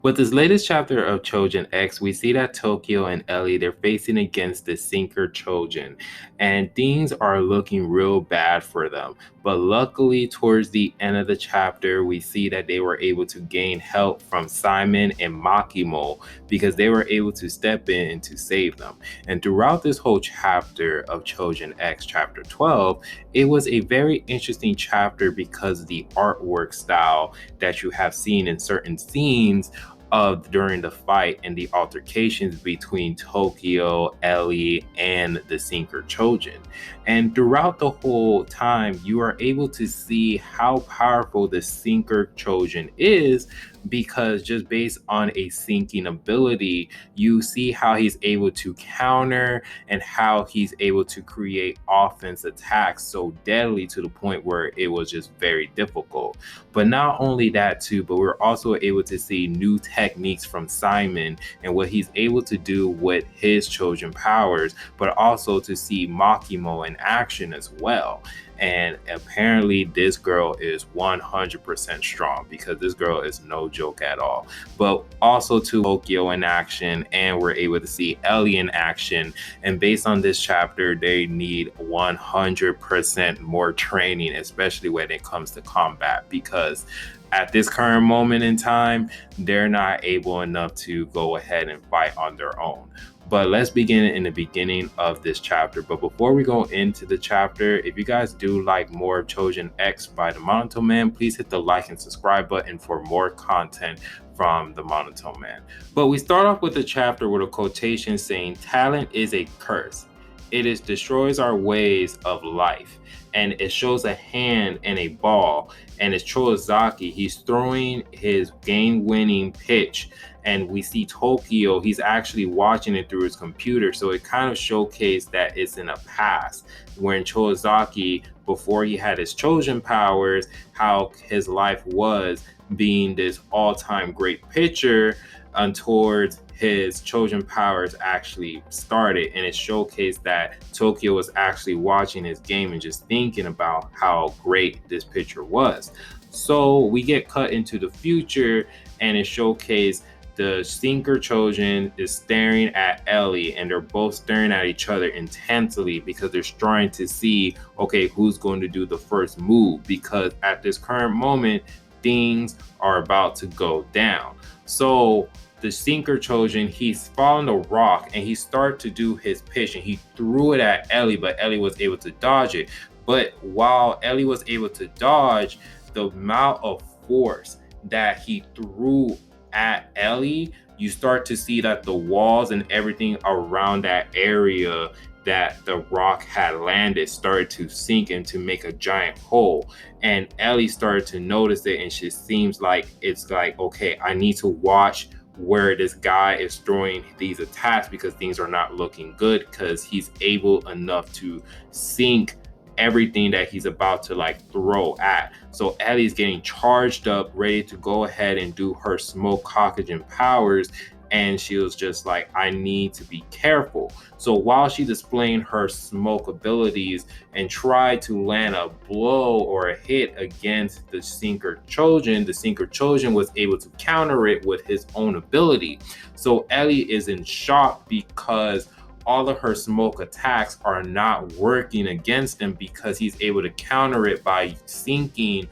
With this latest chapter of Choujin X, we see that Tokyo and Ellie they're facing against the sinker Choujin, and things are looking real bad for them. But luckily, towards the end of the chapter, we see that they were able to gain help from Simon and Makimo because they were able to step in to save them. And throughout this whole chapter of Choujin X, chapter 12, it was a very interesting chapter because of the artwork style that you have seen in certain scenes of during the fight and the altercations between Tokyo, Ellie, and the sinker Choujin. And throughout the whole time, you are able to see how powerful the sinker Choujin is because just based on a sinking ability, you see how he's able to counter and how he's able to create offense attacks so deadly to the point where it was just very difficult. But not only that too, but we're also able to see new techniques from Simon and what he's able to do with his Choujin powers, but also to see Makimo in action as well. And apparently this girl is 100% strong because this girl is no joke at all. But also to Tokyo in action, and we're able to see Ellie in action. And based on this chapter, they need 100% more training, especially when it comes to combat, because at this current moment in time, they're not able enough to go ahead and fight on their own. But let's begin in the beginning of this chapter. But before we go into the chapter, if you guys do like more of Choujin X by the Monotone Man, please hit the like and subscribe button for more content from the Monotone Man. But we start off with the chapter with a quotation saying, "Talent is a curse. It destroys our ways of life." And it shows a hand and a ball, and it's Chouzaki. He's throwing his game-winning pitch, and we see Tokyo. He's actually watching it through his computer, so it kind of showcased that it's in a past. When Chouzaki, before he had his Choujin powers, how his life was being this all-time great pitcher, towards his Choujin powers actually started, and it showcased that Tokyo was actually watching his game and just thinking about how great this pitcher was. So we get cut into the future, and it showcased the sinker Choujin is staring at Ellie, and they're both staring at each other intensely because they're trying to see, okay, who's going to do the first move, because at this current moment, things are about to go down. So the sinker Choujin, he's following the rock and he started to do his pitch, and he threw it at Ellie, but Ellie was able to dodge it. But while Ellie was able to dodge, the amount of force that he threw at Ellie, you start to see that the walls and everything around that area that the rock had landed started to sink and to make a giant hole. And Ellie started to notice it, and she seems like it's like, okay, I need to watch where this guy is throwing these attacks because things are not looking good, because he's able enough to sink everything that he's about to like throw at. So Ellie's getting charged up, ready to go ahead and do her smoke oxygen powers. And she was just like, I need to be careful. So while she's displaying her smoke abilities and tried to land a blow or a hit against the sinker Choujin was able to counter it with his own ability. So Ellie is in shock because all of her smoke attacks are not working against him, because he's able to counter it by sinking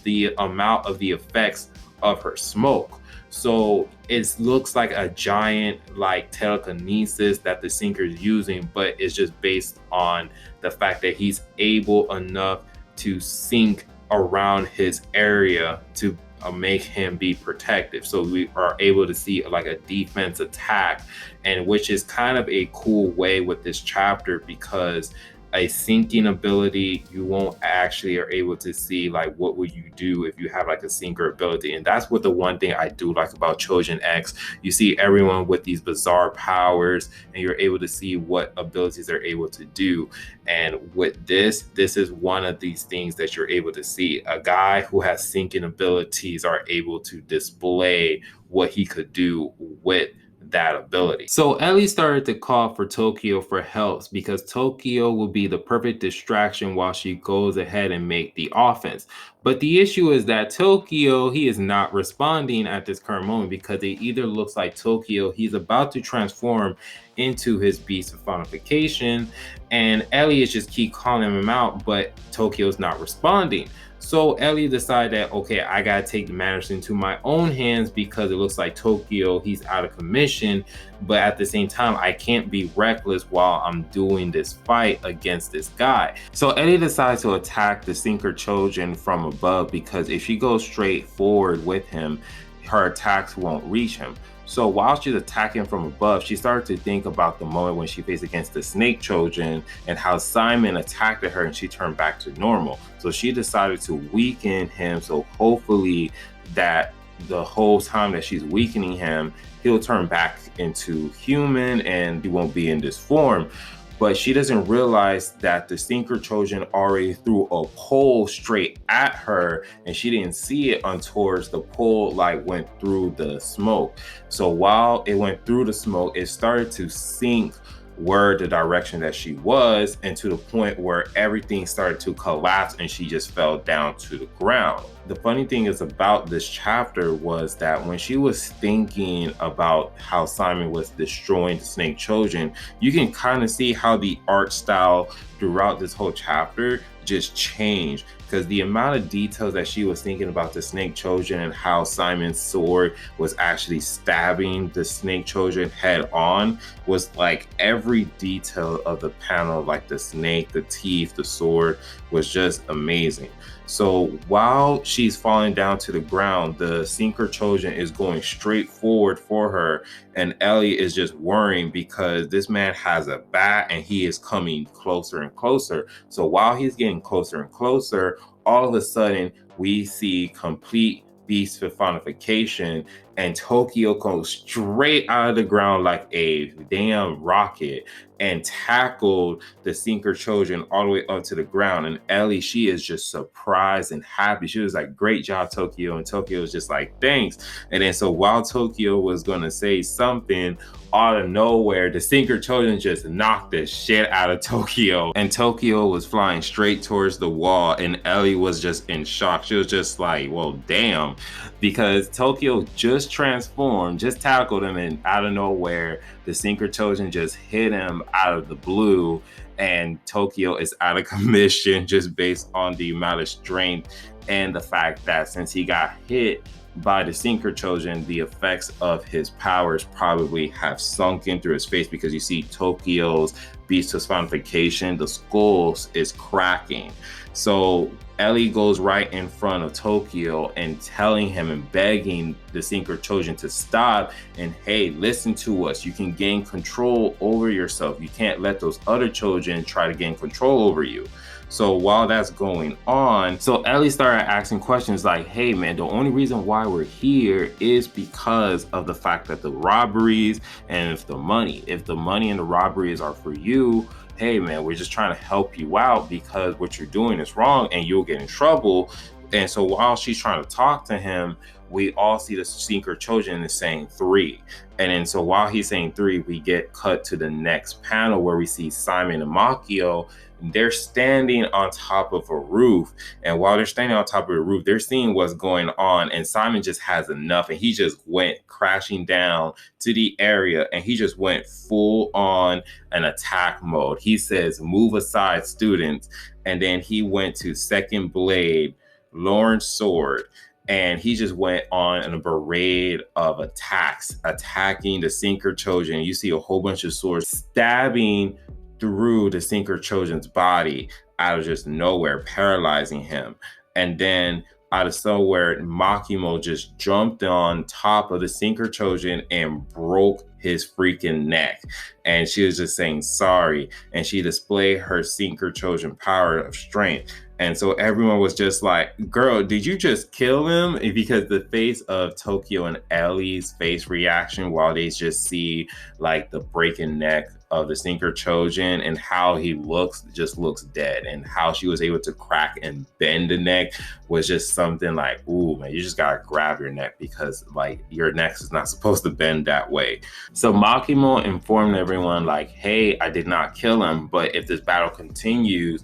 the amount of the effects of her smoke. So it looks like a giant like telekinesis that the sinker is using, but it's just based on the fact that he's able enough to sink around his area to make him be protective. So we are able to see like a defense attack, and which is kind of a cool way with this chapter, because a sinking ability, you won't actually are able to see like what would you do if you have like a sinker ability. And that's what the one thing I do like about Choujin X. You see everyone with these bizarre powers, and you're able to see what abilities they're able to do. And with this is one of these things that you're able to see. A guy who has sinking abilities are able to display what he could do with that ability. So Ellie started to call for Tokyo for help because Tokyo will be the perfect distraction while she goes ahead and make the offense. But the issue is that Tokyo, he is not responding at this current moment because it either looks like Tokyo, he's about to transform into his beast of personification, and Ellie just keep calling him out, but Tokyo's not responding. So Ellie decided that, okay, I gotta take the matters into my own hands because it looks like Tokyo, he's out of commission. But at the same time, I can't be reckless while I'm doing this fight against this guy. So Ellie decides to attack the Sinker Choujin from above because if she goes straight forward with him, her attacks won't reach him. So while she's attacking from above, she started to think about the moment when she faced against the Snake Choujin and how Simon attacked her and she turned back to normal. So she decided to weaken him. So hopefully that the whole time that she's weakening him, he'll turn back into human and he won't be in this form. But she doesn't realize that the Sinker Trojan already threw a pole straight at her, and she didn't see it until the pole like went through the smoke. So while it went through the smoke, it started to sink where the direction that she was, and to the point where everything started to collapse and she just fell down to the ground. The funny thing is about this chapter was that when she was thinking about how Simon was destroying the Snake Trojan, you can kind of see how the art style throughout this whole chapter just changed, because the amount of details that she was thinking about the Snake Trojan and how Simon's sword was actually stabbing the Snake Trojan head on was like every detail of the panel, like the snake, the teeth, the sword, was just amazing. So while she's falling down to the ground, the Sinker Trojan is going straight forward for her, and Ellie is just worrying because this man has a bat and he is coming closer and closer. So while he's getting closer and closer, all of a sudden we see complete beast personification, and Tokyo goes straight out of the ground like a damn rocket and tackled the Sinker Trojan all the way up to the ground. And Ellie, she is just surprised and happy. She was like, great job, Tokyo. And Tokyo was just like, thanks. And then so while Tokyo was going to say something, out of nowhere, the Sinker Trojan just knocked the shit out of Tokyo. And Tokyo was flying straight towards the wall, and Ellie was just in shock. She was just like, well, damn. Because Tokyo just transformed, just tackled him, and out of nowhere, the Sinker Trojan just hit him out of the blue, and Tokyo is out of commission just based on the amount of strength and the fact that since he got hit by the Sinker Trojan, the effects of his powers probably have sunk in through his face, because you see Tokyo's beast personification, the skull is cracking. So Ellie goes right in front of Tokyo and telling him and begging the Sinker Trojan to stop and, hey, listen to us. You can gain control over yourself. You can't let those other children try to gain control over you. So while that's going on, so Ellie started asking questions like, hey man, the only reason why we're here is because of the fact that the robberies and if the money and the robberies are for you, hey man, we're just trying to help you out because what you're doing is wrong and you'll get in trouble. And so while she's trying to talk to him, we all see the Sinker Trojan is saying 3. And then so while he's saying 3, we get cut to the next panel where we see Simon and Makio. They're standing on top of a roof. And while they're standing on top of the roof, they're seeing what's going on. And Simon just has enough. And he just went crashing down to the area and he just went full on an attack mode. He says, move aside, students. And then he went to Second Blade, Lauren's sword. And he just went on a parade of attacks, attacking the Sinker Trojan. You see a whole bunch of swords stabbing through the Sinker Trojan's body out of just nowhere, paralyzing him. And then out of somewhere, Makimo just jumped on top of the Sinker Trojan and broke his freaking neck. And she was just saying sorry. And she displayed her Sinker Trojan power of strength. And so everyone was just like, girl, did you just kill him? Because the face of Tokyo and Ellie's face reaction while they just see like the breaking neck of the sinker Choujin and how he looks just looks dead. And how she was able to crack and bend the neck was just something like, ooh, man, you just gotta grab your neck because like your neck is not supposed to bend that way. So Makimo informed everyone, like, hey, I did not kill him, but if this battle continues,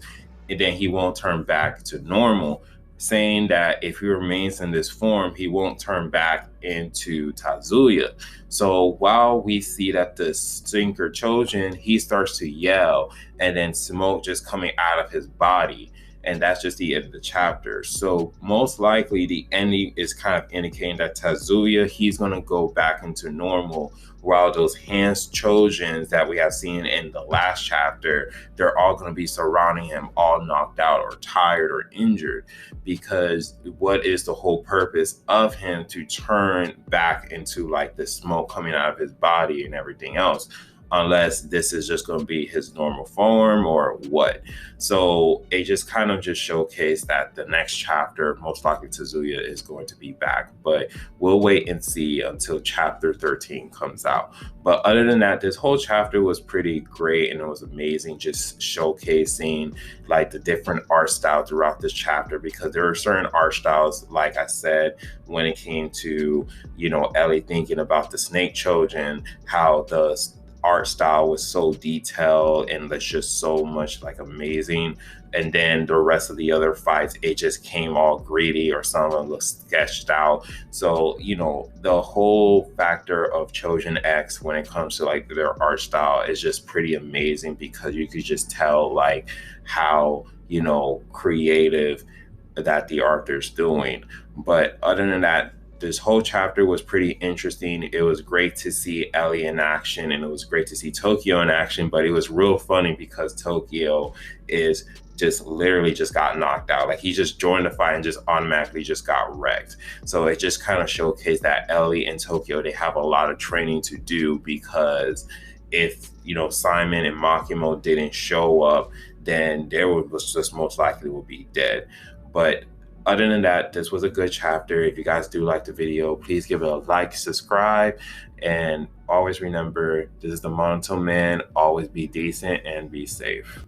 and then he won't turn back to normal, saying that if he remains in this form, he won't turn back into Tazuya. So while we see that the stinker Choujin, he starts to yell, and then smoke just coming out of his body. And that's just the end of the chapter. So most likely the ending is kind of indicating that Tazuya, he's going to go back into normal, while those Hans Trojans that we have seen in the last chapter, they're all going to be surrounding him, all knocked out or tired or injured. Because what is the whole purpose of him to turn back into like the smoke coming out of his body and everything else? Unless this is just going to be his normal form or what. So it just kind of just showcased that the next chapter, most likely Tazuya is going to be back. But we'll wait and see until chapter 13 comes out. But other than that, this whole chapter was pretty great and it was amazing, just showcasing like the different art style throughout this chapter, because there are certain art styles, like I said, when it came to, Ellie thinking about the snake Choujin, how the art style was so detailed and there's just so much like amazing. And then the rest of the other fights, it just came all greedy or some of them looked sketched out. So, the whole factor of Chosen X when it comes to like their art style is just pretty amazing, because you could just tell like how, creative that the author's doing. But other than that, this whole chapter was pretty interesting. It was great to see Ellie in action, and it was great to see Tokyo in action, but it was real funny because Tokyo is just literally just got knocked out. Like he just joined the fight and just automatically just got wrecked. So it just kind of showcased that Ellie and Tokyo, they have a lot of training to do, because if, Simon and Makimo didn't show up, then there was just most likely will be dead. But other than that, this was a good chapter. If you guys do like the video, please give it a like, subscribe, and always remember, this is the Monotone Man. Always be decent and be safe.